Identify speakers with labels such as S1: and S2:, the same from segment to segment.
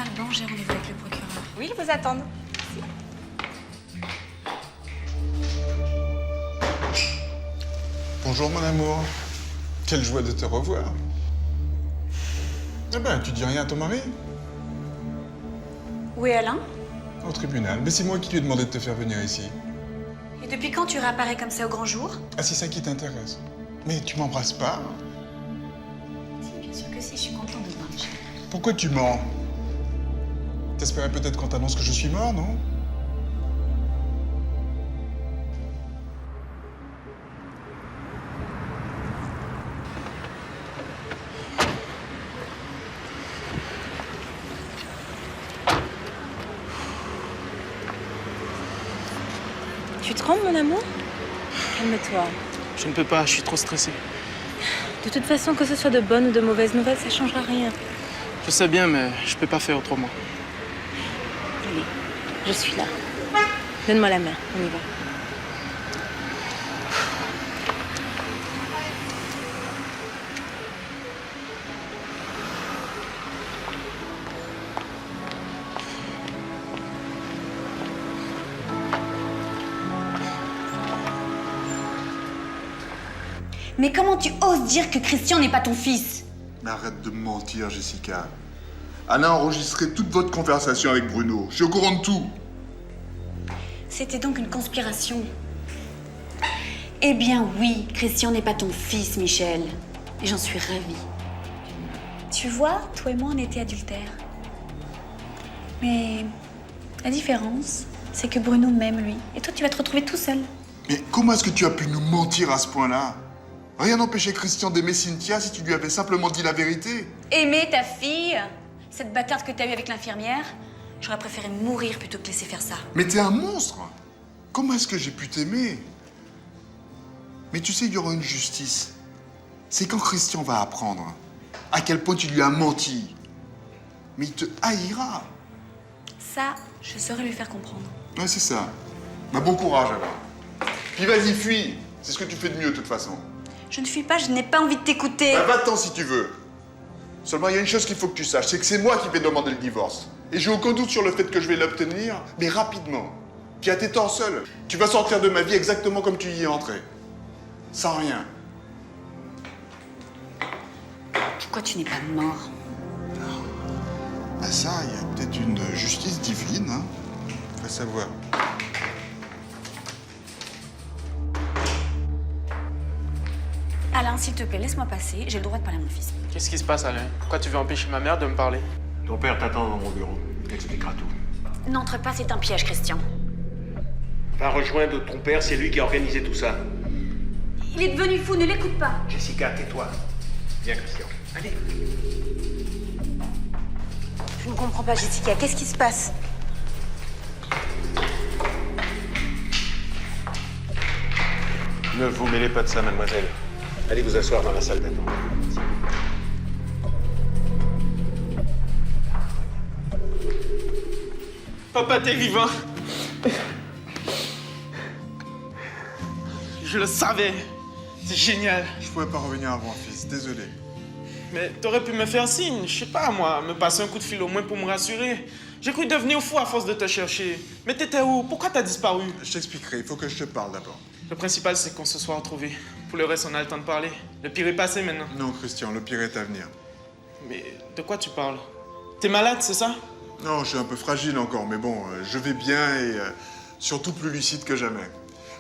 S1: Alban, j'ai rendez-vous avec le procureur.
S2: Oui, ils vous attendent.
S3: Bonjour mon amour. Quelle joie de te revoir. Eh ben, tu dis rien à ton mari?
S1: Où est Alain?
S3: Au tribunal. Mais c'est moi qui lui ai demandé de te faire venir ici.
S1: Et depuis quand tu réapparais comme ça au grand jour?
S3: Ah, c'est ça qui t'intéresse. Mais tu m'embrasses pas?
S1: Si, bien sûr que si, je suis contente de te voir, Michel.
S3: Pourquoi tu mens? T'espérais peut-être qu'on t'annonce que je suis mort, non?
S2: Tu trembles, mon amour? Calme-toi.
S4: Je ne peux pas, je suis trop stressé.
S2: De toute façon, que ce soit de bonnes ou de mauvaises nouvelles, ça changera rien.
S4: Je sais bien, mais je peux pas faire autrement.
S2: Allez, je suis là. Donne-moi la main, on y va.
S1: Mais comment tu oses dire que Christian n'est pas ton fils?
S5: Mais arrête de me mentir, Jessica. Alain a enregistré toute votre conversation avec Bruno. Je suis au courant de tout.
S1: C'était donc une conspiration. Eh bien oui, Christian n'est pas ton fils, Michel. Et j'en suis ravie. Tu vois, toi et moi, on était adultères. Mais la différence, c'est que Bruno m'aime, lui. Et toi, tu vas te retrouver tout seul.
S5: Mais comment est-ce que tu as pu nous mentir à ce point-là? Rien n'empêchait Christian d'aimer Cynthia si tu lui avais simplement dit la vérité.
S1: Aimer ta fille? Cette bâtarde que t'as eue avec l'infirmière? J'aurais préféré mourir plutôt que laisser faire ça.
S5: Mais t'es un monstre. Comment est-ce que j'ai pu t'aimer? Mais tu sais, il y aura une justice. C'est quand Christian va apprendre à quel point tu lui as menti. Mais il te haïra.
S1: Ça, je saurais lui faire comprendre.
S5: Ouais, c'est ça. Bah, bon courage alors. Puis vas-y, fuis. C'est ce que tu fais de mieux de toute façon.
S1: Je ne fuis pas, je n'ai pas envie de t'écouter.
S5: Bah, va-t'en si tu veux. Seulement, il y a une chose qu'il faut que tu saches, c'est que c'est moi qui vais demander le divorce. Et j'ai aucun doute sur le fait que je vais l'obtenir, mais rapidement. Puis à tes temps seul. Tu vas sortir de ma vie exactement comme tu y es entré. Sans rien.
S1: Pourquoi tu n'es pas mort?
S5: Bah ça, il y a peut-être une justice divine, hein. Faut savoir.
S1: Alain, s'il te plaît, laisse-moi passer. J'ai le droit de parler à mon fils.
S4: Qu'est-ce qui se passe, Alain? Pourquoi tu veux empêcher ma mère de me parler?
S6: Ton père t'attend dans mon bureau. Il t'expliquera tout.
S1: N'entre pas, c'est un piège, Christian.
S6: Va rejoindre ton père, c'est lui qui a organisé tout ça.
S1: Il est devenu fou, ne l'écoute pas.
S6: Jessica, tais-toi. Viens, Christian. Allez.
S2: Je ne comprends pas, Jessica. Qu'est-ce qui se passe?
S6: Ne vous mêlez pas de ça, mademoiselle. Allez vous asseoir dans la salle d'attente.
S4: Papa, t'es vivant. Je le savais. C'est génial.
S3: Je pouvais pas revenir avant, fils. Désolé.
S4: Mais t'aurais pu me faire signe, je sais pas moi, me passer un coup de fil au moins pour me rassurer. J'ai cru devenir fou à force de te chercher. Mais t'étais où? Pourquoi t'as disparu?
S3: Je t'expliquerai. Il faut que je te parle d'abord.
S4: Le principal, c'est qu'on se soit retrouvés. Pour le reste, on a le temps de parler. Le pire est passé maintenant.
S3: Non, Christian, le pire est à venir.
S4: Mais de quoi tu parles? T'es malade, c'est ça?
S3: Non, je suis un peu fragile encore, mais bon, je vais bien et surtout plus lucide que jamais.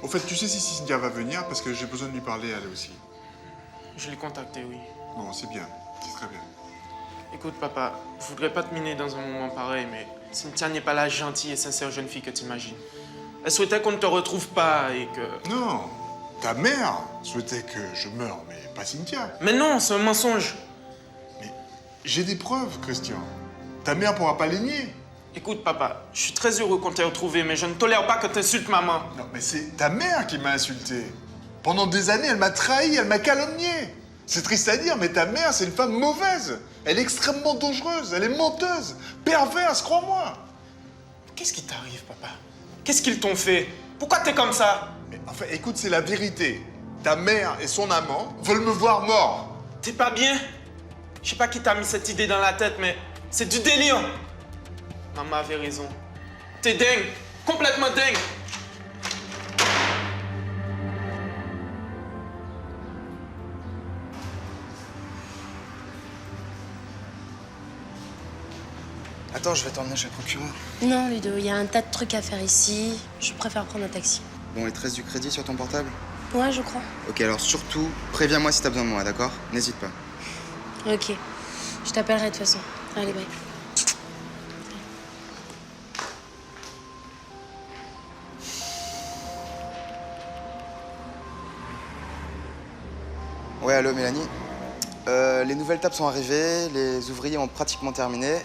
S3: Au fait, tu sais si Cynthia va venir parce que j'ai besoin de lui parler elle aussi.
S4: Je l'ai contacté, oui.
S3: Bon, c'est bien, c'est très bien.
S4: Écoute, papa, je voudrais pas te miner dans un moment pareil, mais Cynthia n'est pas la gentille et sincère jeune fille que tu imagines. Elle souhaitait qu'on ne te retrouve pas et que...
S3: Non, ta mère souhaitait que je meure, mais pas Cynthia.
S4: Mais non, c'est un mensonge.
S3: Mais j'ai des preuves, Christian. Ta mère pourra pas les nier.
S4: Écoute, papa, je suis très heureux qu'on t'ait retrouvé, mais je ne tolère pas que tu insultes maman.
S3: Non, mais c'est ta mère qui m'a insulté. Pendant des années, elle m'a trahi, elle m'a calomnié. C'est triste à dire, mais ta mère, c'est une femme mauvaise. Elle est extrêmement dangereuse, elle est menteuse, perverse, crois-moi.
S4: Qu'est-ce qui t'arrive, papa? Qu'est-ce qu'ils t'ont fait? Pourquoi t'es comme ça?
S3: Mais enfin, écoute, c'est la vérité. Ta mère et son amant veulent me voir mort.
S4: T'es pas bien? Je sais pas qui t'a mis cette idée dans la tête, mais c'est du délire. Maman avait raison. T'es dingue. Complètement dingue.
S7: Attends, je vais t'emmener chez le procureur.
S2: Non, Ludo, il y a un tas de trucs à faire ici. Je préfère prendre un taxi.
S7: Bon, les traces du crédit sur ton portable?
S2: Ouais, je crois.
S7: Ok, alors surtout, préviens-moi si t'as besoin de moi, d'accord? N'hésite pas.
S2: Ok. Je t'appellerai de toute façon. Allez, bye.
S7: Ouais, allô Mélanie. Les nouvelles tables sont arrivées, les ouvriers ont pratiquement terminé.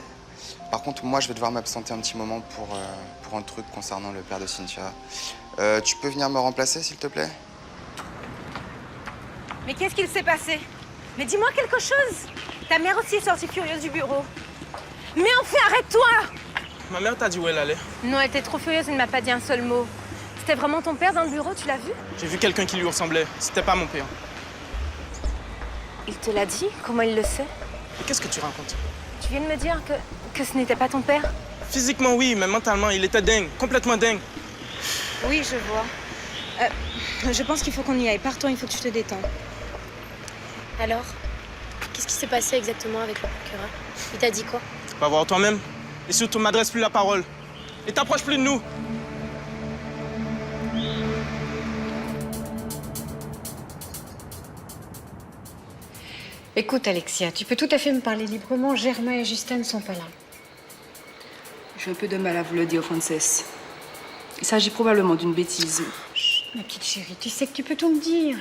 S7: Par contre, moi, je vais devoir m'absenter un petit moment pour un truc concernant le père de Cynthia. Tu peux venir me remplacer, s'il te plaît?
S8: Mais qu'est-ce qu'il s'est passé? Mais dis-moi quelque chose. Ta mère aussi est sortie furieuse du bureau. Mais enfin, arrête-toi!
S4: Ma mère t'a dit où elle allait.
S8: Non, elle était trop furieuse, elle ne m'a pas dit un seul mot. C'était vraiment ton père dans le bureau, tu l'as vu?
S4: J'ai vu quelqu'un qui lui ressemblait. C'était pas mon père.
S8: Il te l'a dit? Comment il le sait?
S4: Mais qu'est-ce que tu racontes?
S8: Tu viens de me dire que ce n'était pas ton père?
S4: Physiquement, oui, mais mentalement, il était dingue. Complètement dingue.
S8: Oui, je vois. Je pense qu'il faut qu'on y aille. Partons, il faut que tu te détends.
S2: Alors, qu'est-ce qui s'est passé exactement avec le procureur? Il t'a dit quoi?
S4: Va voir toi-même. Et surtout, m'adresse plus la parole. Et t'approche plus de nous.
S9: Écoute, Alexia, tu peux tout à fait me parler librement. Germain et Justin ne sont pas là.
S10: J'ai un peu de mal à vous le dire, Frances. Il s'agit probablement d'une bêtise.
S9: Chut, ma petite chérie, tu sais que tu peux tout me dire.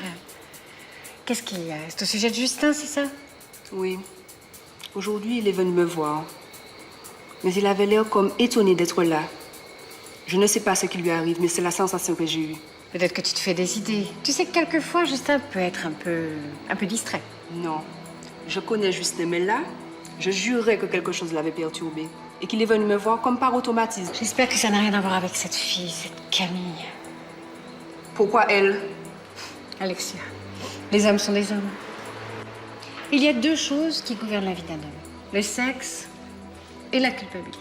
S9: Qu'est-ce qu'il y a? C'est au sujet de Justin, c'est ça?
S10: Oui. Aujourd'hui, il est venu me voir. Mais il avait l'air comme étonné d'être là. Je ne sais pas ce qui lui arrive, mais c'est la sensation que j'ai eue.
S9: Peut-être que tu te fais des idées. Tu sais que quelquefois, Justin peut être un peu distrait.
S10: Non. Je connais Justin, mais là, je jurais que quelque chose l'avait perturbé. Et qu'il est venu me voir comme par automatisme.
S9: J'espère que ça n'a rien à voir avec cette fille, cette Camille.
S10: Pourquoi elle?
S9: Alexia, les hommes sont des hommes. Il y a deux choses qui gouvernent la vie d'un homme. Le sexe et la culpabilité.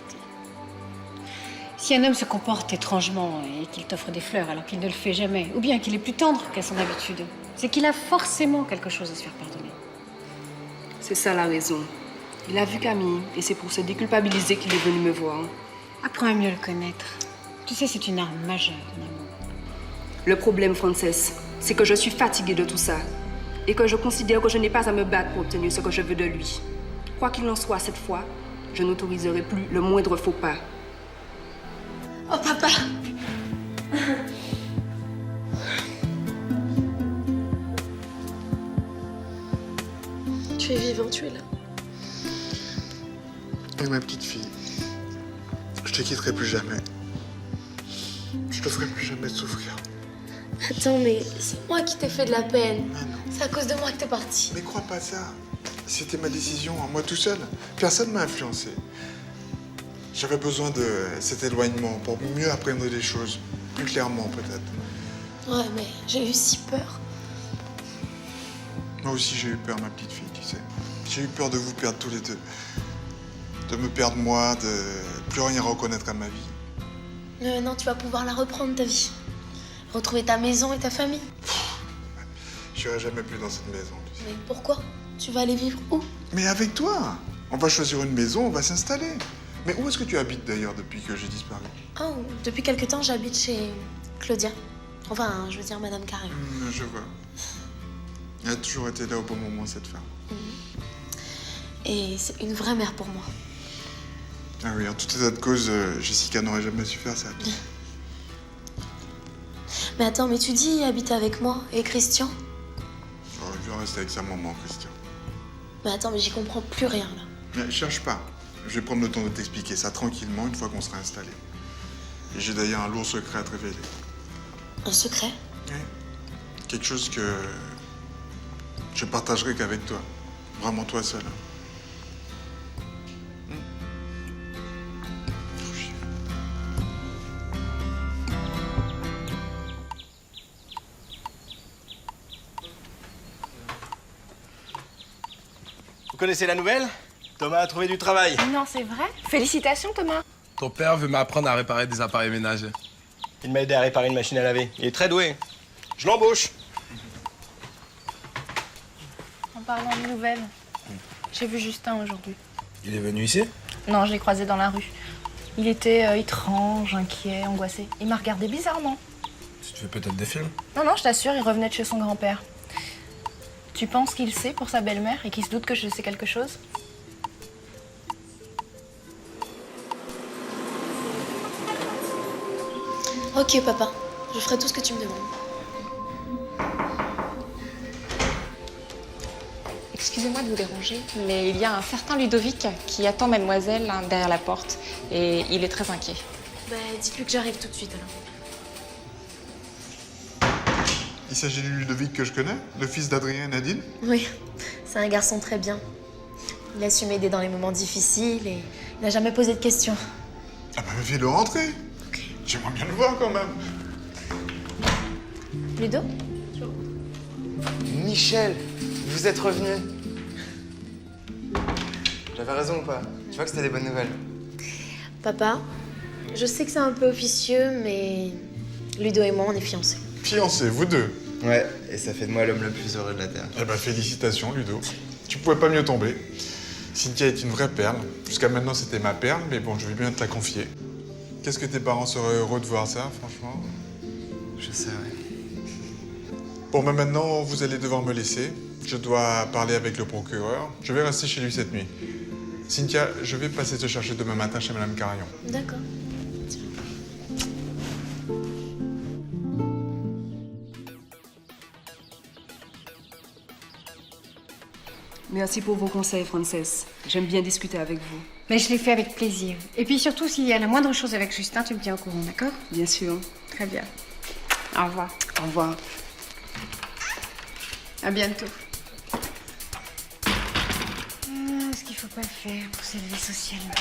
S9: Si un homme se comporte étrangement et qu'il t'offre des fleurs alors qu'il ne le fait jamais, ou bien qu'il est plus tendre qu'à son habitude, c'est qu'il a forcément quelque chose à se faire pardonner.
S10: C'est ça la raison. Il a vu Camille et c'est pour se déculpabiliser qu'il est venu me voir.
S9: Apprends à mieux le connaître. Tu sais, c'est une arme majeure en amour.
S10: Le problème, Frances, c'est que je suis fatiguée de tout ça. Et que je considère que je n'ai pas à me battre pour obtenir ce que je veux de lui. Quoi qu'il en soit, cette fois, je n'autoriserai plus le moindre faux pas.
S2: Oh, papa! Tu es vivant, tu es là.
S3: Et ma petite fille, je te quitterai plus jamais. Je te ferai plus jamais souffrir.
S2: Attends, mais c'est moi qui t'ai fait de la peine.
S3: Mais non.
S2: C'est à cause de moi que t'es parti.
S3: Mais crois pas ça. C'était ma décision, à moi tout seul. Personne m'a influencé. J'avais besoin de cet éloignement pour mieux apprendre les choses, plus clairement peut-être.
S2: Ouais, mais j'ai eu si peur.
S3: Moi aussi j'ai eu peur, ma petite fille, tu sais. J'ai eu peur de vous perdre tous les deux. De me perdre moi, de plus rien reconnaître à ma vie.
S2: Non, tu vas pouvoir la reprendre, ta vie. Retrouver ta maison et ta famille.
S3: Je n'irai jamais plus dans cette maison, tu sais.
S2: Mais pourquoi? Tu vas aller vivre où?
S3: Mais avec toi. On va choisir une maison, on va s'installer. Mais où est-ce que tu habites d'ailleurs depuis que j'ai disparu?
S2: Oh, depuis quelque temps, j'habite chez Claudia. Enfin, je veux dire Madame Carré.
S3: Je vois. Elle a toujours été là au bon moment, cette femme.
S2: Et c'est une vraie mère pour moi.
S3: Ah oui, en tout état de cause, Jessica n'aurait jamais su faire ça.
S2: Mais attends, mais tu dis habiter avec moi et Christian?
S3: J'aurais dû rester avec sa maman, Christian.
S2: Mais attends, mais j'y comprends plus rien, là.
S3: Mais cherche pas. Je vais prendre le temps de t'expliquer ça tranquillement une fois qu'on sera installé. Et j'ai d'ailleurs un lourd secret à te révéler.
S2: Un secret?
S3: Oui. Quelque chose que je partagerai qu'avec toi. Vraiment toi seul.
S11: Vous connaissez la nouvelle? Thomas a trouvé du travail.
S8: Non, c'est vrai? Félicitations, Thomas.
S11: Ton père veut m'apprendre à réparer des appareils ménagers.
S12: Il m'a aidé à réparer une machine à laver. Il est très doué. Je l'embauche.
S2: En parlant de nouvelles, j'ai vu Justin aujourd'hui.
S11: Il est venu ici?
S2: Non, je l'ai croisé dans la rue. Il était étrange, inquiet, angoissé. Il m'a regardé bizarrement.
S11: Tu te fais peut-être des films?
S2: Non, je t'assure, il revenait de chez son grand-père. Tu penses qu'il sait pour sa belle-mère et qu'il se doute que je sais quelque chose? Ok, papa. Je ferai tout ce que tu me demandes.
S13: Excusez-moi de vous déranger, mais il y a un certain Ludovic qui attend mademoiselle derrière la porte et il est très inquiet.
S2: Bah, dites-lui que j'arrive tout de suite, alors.
S3: Il s'agit du Ludovic que je connais, le fils d'Adrien et Nadine?
S2: Oui, c'est un garçon très bien. Il a su m'aider dans les moments difficiles et il n'a jamais posé de questions.
S3: Ah bah fais-le rentrer. J'aimerais bien le voir quand même.
S2: Ludo?
S7: Michel, vous êtes revenu. J'avais raison ou pas? Tu vois que c'était des bonnes nouvelles.
S2: Papa, je sais que c'est un peu officieux, mais Ludo et moi, on est fiancés.
S3: Fiancés, vous deux?
S7: Ouais, et ça fait de moi l'homme le plus heureux de la Terre.
S3: Eh ben félicitations Ludo. Tu pouvais pas mieux tomber. Cynthia est une vraie perle. Jusqu'à maintenant c'était ma perle, mais bon, je vais bien te la confier. Qu'est-ce que tes parents seraient heureux de voir ça, franchement?
S7: Je sais, ouais.
S3: Bon, ben maintenant, vous allez devoir me laisser. Je dois parler avec le procureur. Je vais rester chez lui cette nuit. Cynthia, je vais passer te chercher demain matin chez Madame Carayon.
S2: D'accord.
S10: Merci pour vos conseils, Frances. J'aime bien discuter avec vous.
S9: Mais je l'ai fait avec plaisir. Et puis surtout, s'il y a la moindre chose avec Justin, tu me tiens au courant, d'accord?
S10: Bien sûr.
S9: Très bien. Au revoir.
S10: Au revoir.
S9: À bientôt. Ce qu'il faut pas faire pour s'élever socialement.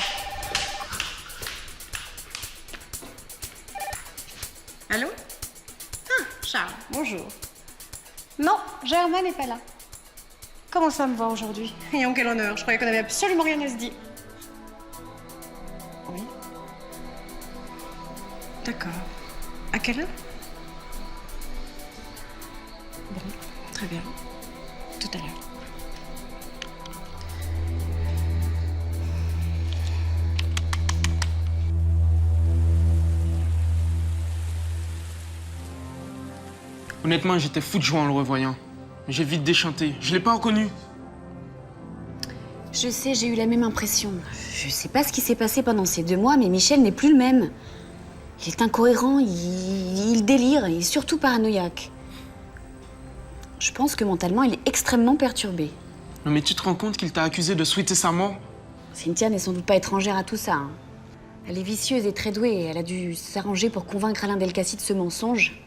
S9: Allô? Ah, Charles, bonjour. Non, Germain n'est pas là. Comment ça me va aujourd'hui? Et en quel honneur? Je croyais qu'on avait absolument rien à se dire. Oui. D'accord. À quelle heure? Bon, très bien. Tout à l'heure.
S4: Honnêtement, j'étais fou de joie en le revoyant. Mais j'ai vite déchanté. Je l'ai pas reconnu.
S1: Je sais, j'ai eu la même impression. Je sais pas ce qui s'est passé pendant ces 2 mois, mais Michel n'est plus le même. Il est incohérent, il délire, et surtout paranoïaque. Je pense que mentalement, il est extrêmement perturbé.
S4: Non mais tu te rends compte qu'il t'a accusé de souhaiter sa mort?
S1: Cynthia n'est sans doute pas étrangère à tout ça. Hein. Elle est vicieuse et très douée. Elle a dû s'arranger pour convaincre Alain Delcassy de ce mensonge.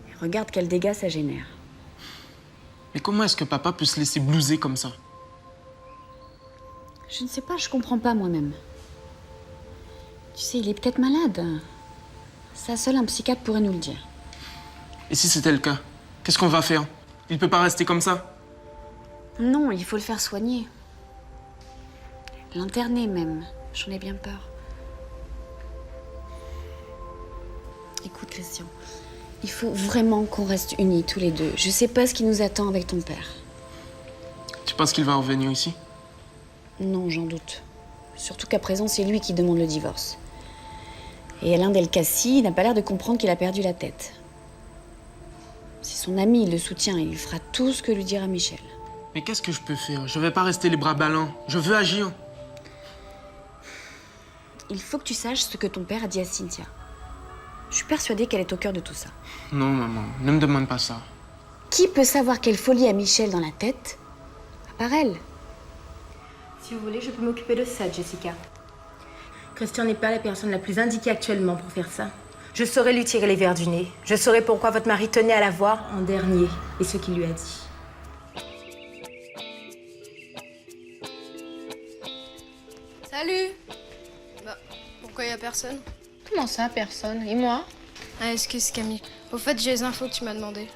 S1: Et regarde quel dégât ça génère.
S4: Mais comment est-ce que papa peut se laisser blouser comme ça?
S1: Je ne sais pas, je comprends pas moi-même. Tu sais, il est peut-être malade. Ça, seul un psychiatre pourrait nous le dire.
S4: Et si c'était le cas? Qu'est-ce qu'on va faire? Il peut pas rester comme ça?
S1: Non, il faut le faire soigner. L'interner même. J'en ai bien peur. Écoute, Christian, il faut vraiment qu'on reste unis tous les deux. Je sais pas ce qui nous attend avec ton père.
S4: Tu penses qu'il va revenir ici?
S1: Non, j'en doute. Surtout qu'à présent, c'est lui qui demande le divorce. Et Alain Delcassy n'a pas l'air de comprendre qu'il a perdu la tête. Si son ami le soutient, il fera tout ce que lui dira Michel.
S4: Mais qu'est-ce que je peux faire? Je vais pas rester les bras ballants. Je veux agir.
S1: Il faut que tu saches ce que ton père a dit à Cynthia. Je suis persuadée qu'elle est au cœur de tout ça.
S4: Non, maman, ne me demande pas ça.
S1: Qui peut savoir quelle folie a Michel dans la tête, à part elle?
S2: Si vous voulez, je peux m'occuper de ça, Jessica. Christian n'est pas la personne la plus indiquée actuellement pour faire ça. Je saurais lui tirer les verres du nez. Je saurais pourquoi votre mari tenait à la voir en dernier et ce qu'il lui a dit.
S14: Salut! Bah, pourquoi y a personne?
S13: Comment ça, personne? Et moi?
S14: Ah, excuse Camille. Au fait, j'ai les infos que tu m'as demandé.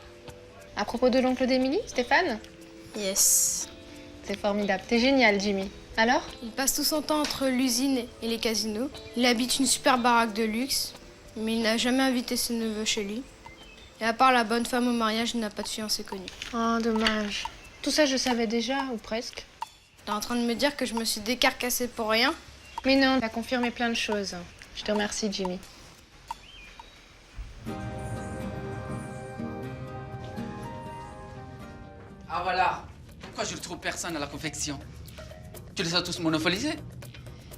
S13: À propos de l'oncle d'Émilie, Stéphane?
S14: Yes.
S13: C'est formidable. T'es génial, Jimmy.
S14: Alors? Il passe tout son temps entre l'usine et les casinos. Il habite une super baraque de luxe, mais il n'a jamais invité ses neveux chez lui. Et à part la bonne femme au mariage, il n'a pas de fiancé connu.
S9: Oh, dommage. Tout ça, je savais déjà, ou presque.
S14: T'es en train de me dire que je me suis décarcassée pour rien?
S9: Mais non, t'as confirmé plein de choses. Je te remercie, Jimmy.
S15: Ah voilà. Pourquoi je ne trouve personne à la confection? Tu les as tous monopolisés?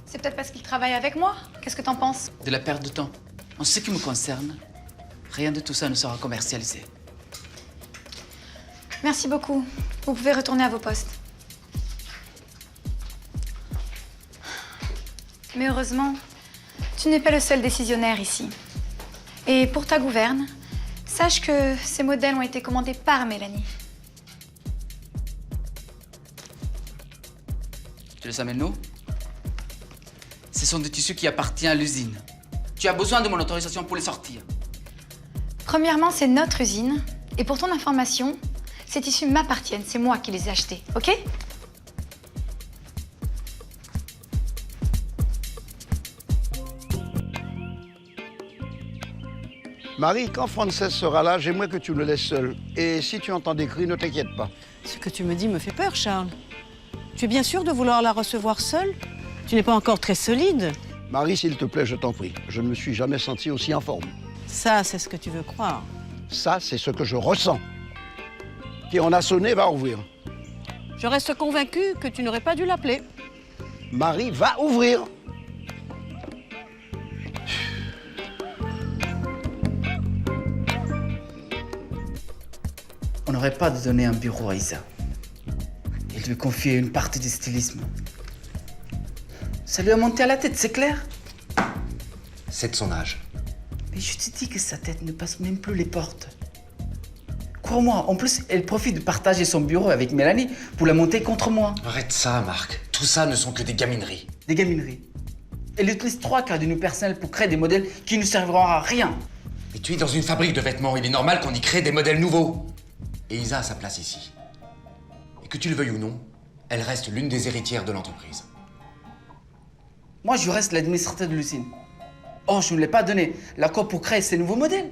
S1: C'est peut-être parce qu'il travaille avec moi. Qu'est-ce que t'en penses?
S15: De la perte de temps. En ce qui me concerne, rien de tout ça ne sera commercialisé.
S1: Merci beaucoup. Vous pouvez retourner à vos postes. Mais heureusement, tu n'es pas le seul décisionnaire ici. Et pour ta gouverne, sache que ces modèles ont été commandés par Mélanie.
S15: Tu les amènes où? Ce sont des tissus qui appartiennent à l'usine. Tu as besoin de mon autorisation pour les sortir.
S1: Premièrement, c'est notre usine. Et pour ton information, ces tissus m'appartiennent. C'est moi qui les ai achetés, ok?
S16: Marie, quand Frances sera là, j'aimerais que tu le laisses seul. Et si tu entends des cris, ne t'inquiète pas.
S17: Ce que tu me dis me fait peur, Charles. Tu es bien sûr de vouloir la recevoir seule? Tu n'es pas encore très solide.
S16: Marie, s'il te plaît, je t'en prie. Je ne me suis jamais senti aussi en forme.
S17: Ça, c'est ce que tu veux croire.
S16: Ça, c'est ce que je ressens. Qui on a sonné, va ouvrir.
S17: Je reste convaincue que tu n'aurais pas dû l'appeler.
S16: Marie va ouvrir.
S15: On n'aurait pas de donner un bureau à Isa. Et lui confier une partie du stylisme. Ça lui a monté à la tête, c'est clair?
S6: C'est de son âge.
S15: Mais je te dis que sa tête ne passe même plus les portes. Crois-moi, en plus, elle profite de partager son bureau avec Mélanie pour la monter contre moi.
S6: Arrête ça, Marc. Tout ça ne sont que des gamineries.
S15: Des gamineries. Elle utilise 3/4 de nos personnels pour créer des modèles qui ne serviront à rien.
S6: Mais tu es dans une fabrique de vêtements. Il est normal qu'on y crée des modèles nouveaux. Et Isa a sa place ici. Et que tu le veuilles ou non, elle reste l'une des héritières de l'entreprise.
S15: Moi, je reste l'administrateur de l'usine. Oh, je ne l'ai pas donné l'accord pour créer ces nouveaux modèles.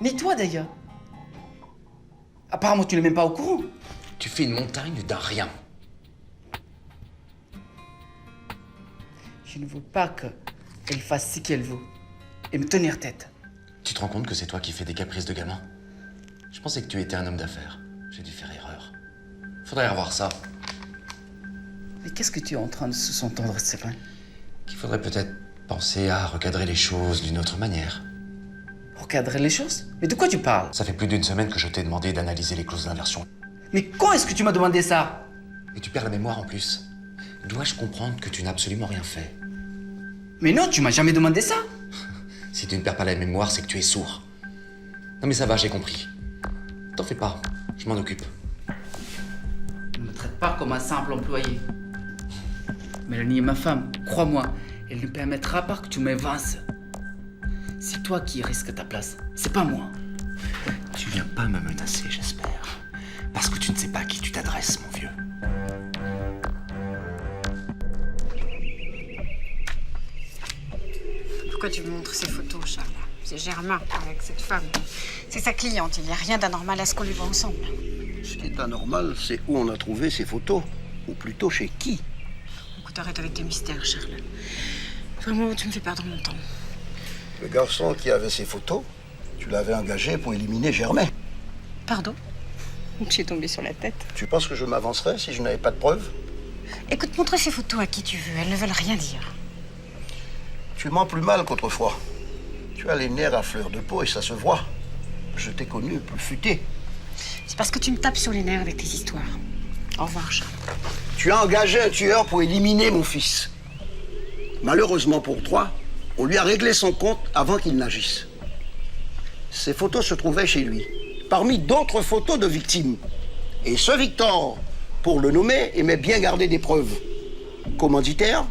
S15: Ni toi, d'ailleurs. Apparemment, tu n'es même pas au courant.
S6: Tu fais une montagne d'un rien.
S15: Je ne veux pas qu'elle fasse ce qu'elle veut et me tenir tête.
S6: Tu te rends compte que c'est toi qui fais des caprices de gamin? Je pensais que tu étais un homme d'affaires. J'ai dû faire erreur. Faudrait revoir ça.
S15: Mais qu'est-ce que tu es en train de sous-entendre, Stéphane?
S6: Qu'il faudrait peut-être penser à recadrer les choses d'une autre manière.
S15: Recadrer les choses? Mais de quoi tu parles?
S6: Ça fait plus d'une semaine que je t'ai demandé d'analyser les clauses d'inversion.
S15: Mais quand est-ce que tu m'as demandé ça?
S6: Et tu perds la mémoire en plus. Dois-je comprendre que tu n'as absolument rien fait?
S15: Mais non, tu m'as jamais demandé ça.
S6: Si tu ne perds pas la mémoire, c'est que tu es sourd. Non mais ça va, j'ai compris. T'en fais pas, je m'en occupe.
S15: Ne me traite pas comme un simple employé. Mélanie est ma femme, crois-moi, elle ne permettra pas que tu m'évinces. C'est toi qui risques ta place, c'est pas moi.
S6: Tu viens pas me menacer, j'espère. Parce que tu ne sais pas à qui tu t'adresses, mon vieux.
S9: Pourquoi tu me montres ces photos, Charles? C'est Germain avec cette femme. C'est sa cliente. Il n'y a rien d'anormal à ce qu'on les voit ensemble.
S16: Ce qui est anormal, c'est où on a trouvé ces photos. Ou plutôt chez qui.
S9: Écoute, arrête avec tes mystères, Charles. Vraiment, tu me fais perdre mon temps.
S16: Le garçon qui avait ces photos, tu l'avais engagé pour éliminer Germain.
S9: Pardon? Je suis tombée sur la tête.
S16: Tu penses que je m'avancerais si je n'avais pas de preuves?
S9: Écoute, montre ces photos à qui tu veux. Elles ne veulent rien dire.
S16: Tu mens plus mal qu'autrefois. Tu as les nerfs à fleur de peau et ça se voit. Je t'ai connu plus futé.
S9: C'est parce que tu me tapes sur les nerfs avec tes histoires. Au revoir, Charles.
S16: Tu as engagé un tueur pour éliminer mon fils. Malheureusement pour toi, on lui a réglé son compte avant qu'il n'agisse. Ces photos se trouvaient chez lui, parmi d'autres photos de victimes. Et ce Victor, pour le nommer, aimait bien garder des preuves. Commanditaire,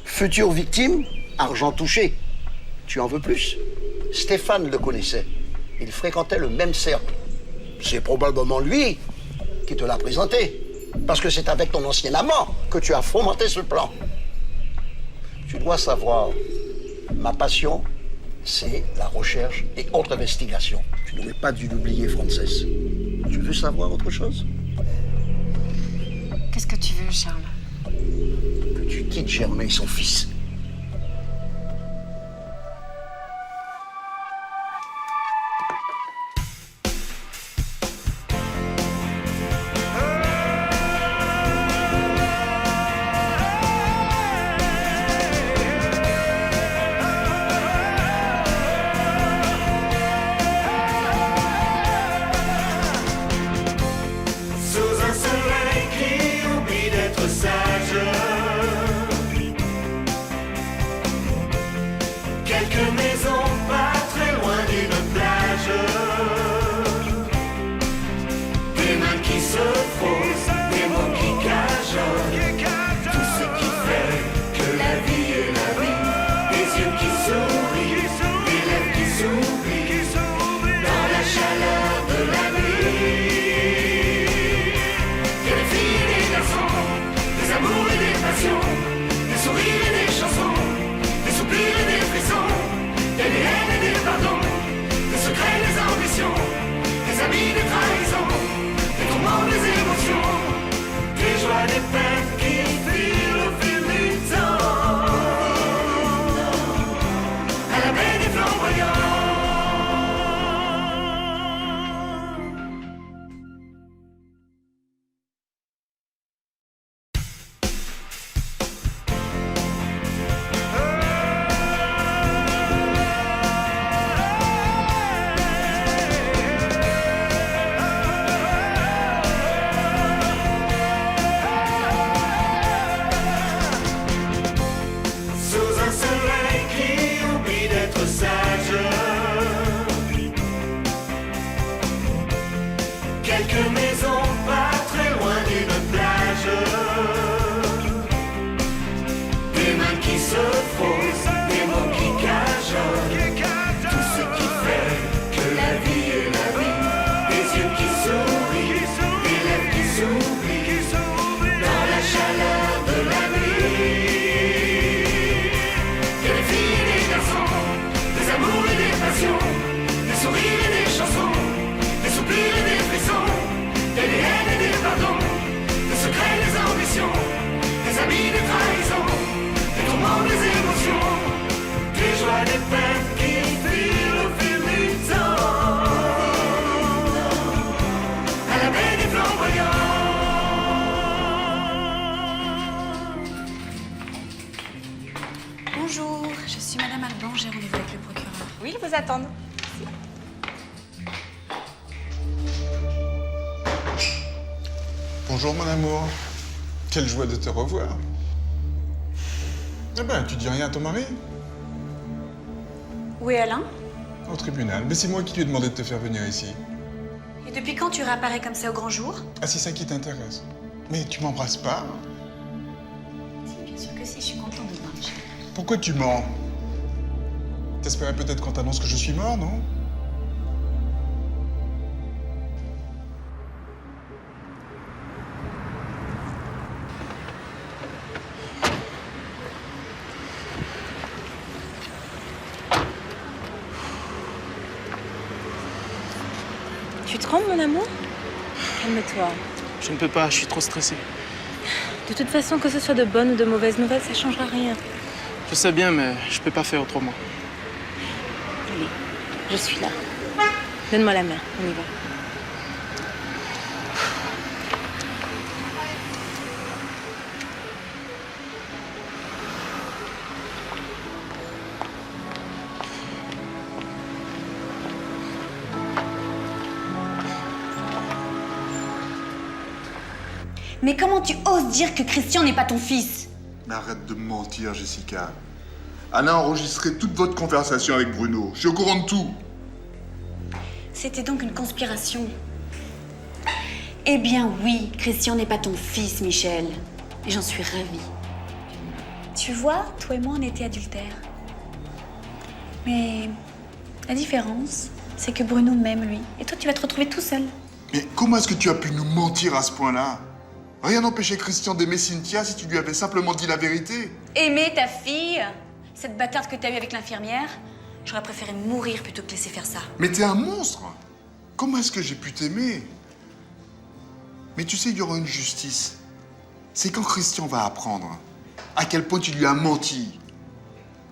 S16: future victime, argent touché. Tu en veux plus? Stéphane le connaissait. Il fréquentait le même cercle. C'est probablement lui qui te l'a présenté. Parce que c'est avec ton ancien amant que tu as fomenté ce plan. Tu dois savoir, ma passion, c'est la recherche et autres investigations. Tu n'aurais pas dû l'oublier, Frances. Tu veux savoir autre chose?
S1: Qu'est-ce que tu veux, Charles?
S16: Que tu quittes Germain et son fils.
S18: Sous un soleil qui oublie d'être sage, quelques maisons pas très loin d'une plage, des mains qui se frottent, des mots qui cajolent, tout ce qui fait que la vie est la vie, des yeux qui sourient, des lèvres qui s'oublient, dans la chaleur de la nuit. Des amours et des passions, des sourires et des chansons, des soupirs et des frissons, des haines et des pardons, des secrets, des ambitions, des amis, des trahisons, des tourments, des émotions, des joies, des peines qui filent au fil du temps, à la baie des flamboyants. Sous un soleil qui oublie d'être sage, quelques maisons pas très loin d'une plage, des mains qui se frottent, des mots qui cajolent, tout ce qui fait que la vie est la vie, des yeux qui sourient, des lèvres qui s'oublient, dans la chaleur de la nuit. Des filles et des garçons, des amours et des passions, des sourires et des chansons, des soupirs et des frissons, des haines et des pardons, des secrets, des ambitions, des amis, des trahisons, des tourments, des émotions, des joies, des peines qui filent au fil du temps, à la baie des flamboyants.
S1: Bonjour, je suis Madame Alban, j'ai rendez-vous avec le procureur.
S8: Oui, ils vous attendent.
S3: Bonjour mon amour. Quelle joie de te revoir. Eh ben, tu dis rien à ton mari?
S1: Où est Alain?
S3: Au tribunal. Mais c'est moi qui lui ai demandé de te faire venir ici.
S1: Et depuis quand tu réapparais comme ça au grand jour?
S3: Ah, c'est ça qui t'intéresse. Mais tu m'embrasses pas?
S1: Bien sûr que si, je suis contente de te voir, Michel.
S3: Pourquoi tu mens? T'espérais peut-être qu'on t'annonce que je suis mort, non?
S2: Tu trembles, mon amour? Calme-toi.
S4: Je ne peux pas, je suis trop stressé.
S2: De toute façon, que ce soit de bonnes ou de mauvaises nouvelles, ça changera rien.
S4: Je sais bien, mais je peux pas faire autrement.
S2: Allez, je suis là. Donne-moi la main, on y va.
S1: Mais comment tu oses dire que Christian n'est pas ton fils?
S5: Mais arrête de me mentir, Jessica. Anna a enregistré toute votre conversation avec Bruno. Je suis au courant de tout.
S1: C'était donc une conspiration. Eh bien oui, Christian n'est pas ton fils, Michel. Et j'en suis ravie. Tu vois, toi et moi, on était adultères. Mais la différence, c'est que Bruno m'aime, lui. Et toi, tu vas te retrouver tout seul.
S5: Mais comment est-ce que tu as pu nous mentir à ce point-là? Rien n'empêchait Christian d'aimer Cynthia si tu lui avais simplement dit la vérité.
S1: Aimer ta fille, cette bâtarde que t'as eue avec l'infirmière, j'aurais préféré mourir plutôt que laisser faire ça.
S5: Mais t'es un monstre. Comment est-ce que j'ai pu t'aimer? Mais tu sais, il y aura une justice. C'est quand Christian va apprendre à quel point tu lui as menti.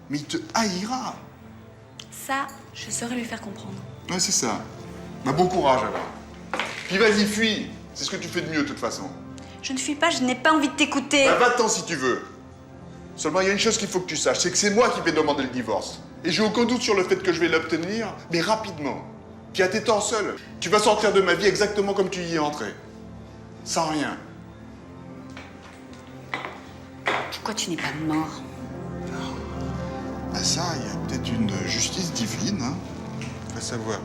S5: Mais il te haïra.
S1: Ça, je saurais lui faire comprendre.
S5: Ouais, c'est ça. Bah, bon courage alors. Puis vas-y, fuis. C'est ce que tu fais de mieux de toute façon.
S1: Je ne fuis pas, je n'ai pas envie de t'écouter.
S5: Bah, va-t'en si tu veux. Seulement, il y a une chose qu'il faut que tu saches, c'est que c'est moi qui vais demander le divorce. Et j'ai aucun doute sur le fait que je vais l'obtenir, mais rapidement. Puis à tes temps seul, tu vas sortir de ma vie exactement comme tu y es entré. Sans rien.
S1: Pourquoi tu n'es pas mort?
S5: Bah ça, il y a peut-être une justice divine, hein. À savoir.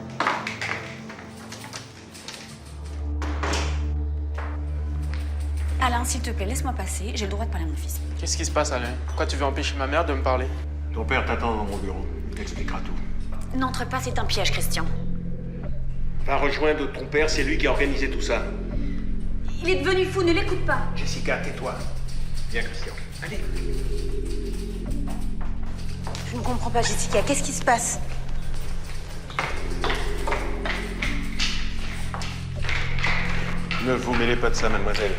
S1: Alain, s'il te plaît, laisse-moi passer. J'ai le droit de parler à mon fils.
S4: Qu'est-ce qui se passe, Alain? Pourquoi tu veux empêcher ma mère de me parler?
S16: Ton père t'attend dans mon bureau. Il t'expliquera tout.
S1: N'entre pas, c'est un piège, Christian.
S16: Va rejoindre ton père, c'est lui qui a organisé tout ça.
S1: Il est devenu fou, ne l'écoute pas.
S16: Jessica, tais-toi. Viens, Christian. Allez.
S2: Je ne comprends pas, Jessica. Qu'est-ce qui se passe?
S12: Ne vous mêlez pas de ça, mademoiselle.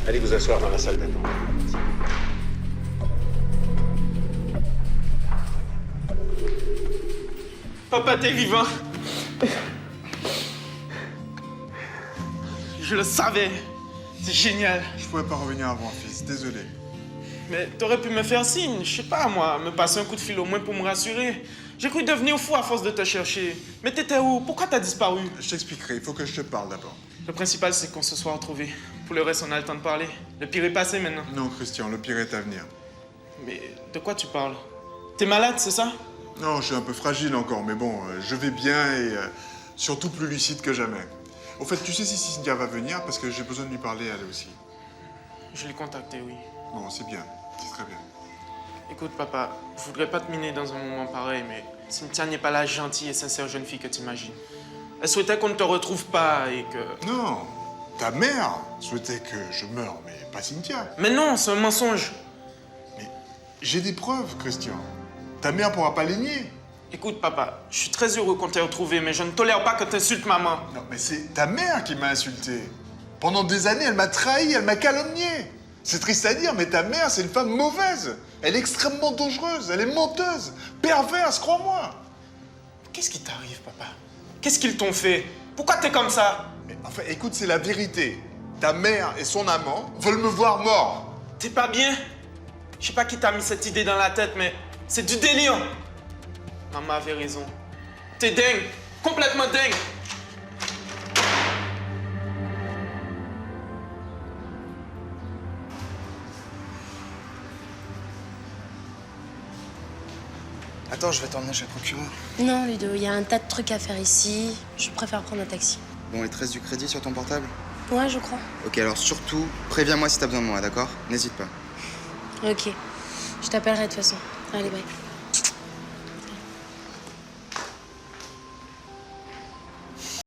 S12: Allez vous asseoir dans la salle d'attente.
S4: Papa, t'es vivant. Je le savais. C'est génial.
S5: Je pouvais pas revenir avant, fils. Désolé.
S4: Mais t'aurais pu me faire signe, je sais pas moi, me passer un coup de fil au moins pour me rassurer. J'ai cru devenir fou à force de te chercher. Mais t'étais où? Pourquoi t'as disparu?
S5: Je t'expliquerai, il faut que je te parle d'abord.
S4: Le principal, c'est qu'on se soit retrouvés. Pour le reste, on a le temps de parler. Le pire est passé maintenant.
S5: Non, Christian, le pire est à venir.
S4: Mais de quoi tu parles? T'es malade, c'est ça?
S5: Non, je suis un peu fragile encore, mais bon, je vais bien et surtout plus lucide que jamais. Au fait, tu sais si Cynthia va venir parce que j'ai besoin de lui parler elle aussi.
S4: Je l'ai contacté, oui.
S5: Bon, c'est bien, c'est très bien.
S4: Écoute, papa, je voudrais pas te miner dans un moment pareil, mais Cynthia n'est pas la gentille et sincère jeune fille que t'imagines. Elle souhaitait qu'on ne te retrouve pas et que...
S5: Non, ta mère souhaitait que je meure, mais pas Cynthia.
S4: Mais non, c'est un mensonge.
S5: Mais j'ai des preuves, Christian. Ta mère pourra pas les nier.
S4: Écoute, papa, je suis très heureux qu'on t'ait retrouvé, mais je ne tolère pas que t'insultes maman.
S5: Non, mais c'est ta mère qui m'a insulté. Pendant des années, elle m'a trahi, elle m'a calomnié. C'est triste à dire, mais ta mère, c'est une femme mauvaise. Elle est extrêmement dangereuse, elle est menteuse, perverse, crois-moi.
S4: Qu'est-ce qui t'arrive, papa? Qu'est-ce qu'ils t'ont fait? Pourquoi t'es comme ça?
S5: Mais enfin, écoute, c'est la vérité. Ta mère et son amant veulent me voir mort.
S4: T'es pas bien? Je sais pas qui t'a mis cette idée dans la tête, mais c'est du délire. Maman avait raison. T'es dingue, complètement dingue.
S7: Attends, je vais t'emmener chez le procureur.
S19: Non, Ludo, il y a un tas de trucs à faire ici. Je préfère prendre un taxi.
S7: Bon, les traces du crédit sur ton portable?
S19: Ouais, je crois.
S7: Ok, alors surtout, préviens-moi si t'as besoin de moi, d'accord? N'hésite pas.
S19: Ok. Je t'appellerai de toute façon. Allez, bye.